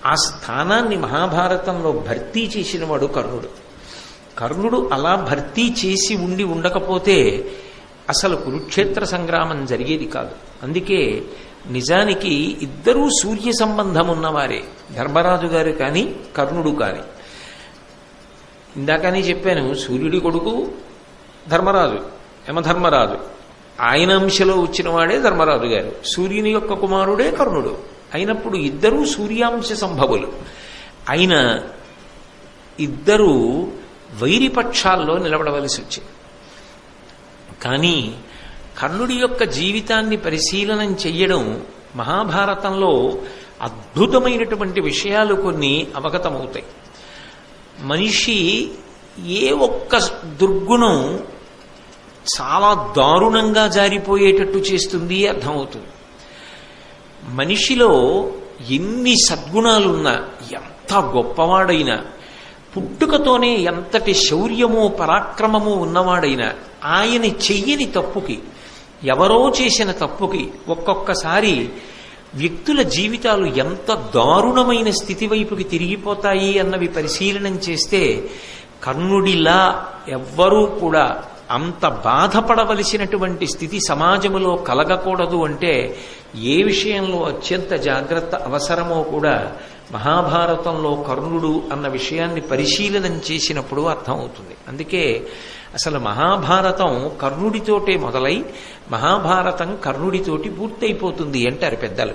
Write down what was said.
ఆ స్థానాన్ని మహాభారతంలో భర్తీ చేసినవాడు కర్ణుడు. కర్ణుడు అలా భర్తీ చేసి ఉండకపోతే అసలు కురుక్షేత్ర సంగ్రామం జరిగేది కాదు. అందుకే నిజానికి ఇద్దరూ సూర్య సంబంధం ఉన్నవారే, ధర్మరాజు గారు కానీ కర్ణుడు కానీ. ఇందాకనే చెప్పాను, సూర్యుడి కొడుకు ధర్మరాజు, యమధర్మరాజు, ఆయన అంశలో వచ్చిన వాడే ధర్మరాజు గారు, సూర్యుని యొక్క కుమారుడే కర్ణుడు. అయినప్పుడు ఇద్దరూ సూర్యాంశ సంభవులు. అయిన ఇద్దరూ వైరిపక్షాల్లో నిలబడవలసి వచ్చింది. కానీ కర్ణుడి యొక్క జీవితాన్ని పరిశీలనం చెయ్యడం మహాభారతంలో అద్భుతమైనటువంటి విషయాలు కొన్ని అవగతమవుతాయి. మనిషి ఏ ఒక్క దుర్గుణం చాలా దారుణంగా జారిపోయేటట్టు చేస్తుంది అర్థమవుతుంది. మనిషిలో ఎన్ని సద్గుణాలున్నా, ఎంత గొప్పవాడైనా, పుట్టుకతోనే ఎంతటి శౌర్యమో పరాక్రమమో ఉన్నవాడైనా, ఆయన చెయ్యని తప్పుకి, ఎవరో చేసిన తప్పుకి ఒక్కొక్కసారి వ్యక్తుల జీవితాలు ఎంత దారుణమైన స్థితి వైపుకి తిరిగిపోతాయి అన్నవి పరిశీలనం చేస్తే కర్ణుడిలా ఎవ్వరూ కూడా అంత బాధపడవలసినటువంటి స్థితి సమాజంలో కలగకూడదు అంటే ఏ విషయంలో అత్యంత జాగ్రత్త అవసరమో కూడా మహాభారతంలో కర్ణుడు అన్న విషయాన్ని పరిశీలనం చేసినప్పుడు అర్థమవుతుంది. అందుకే అసలు మహాభారతం కర్ణుడితోటే మొదలై మహాభారతం కర్ణుడితోటి పూర్తయిపోతుంది అంటారు పెద్దలు.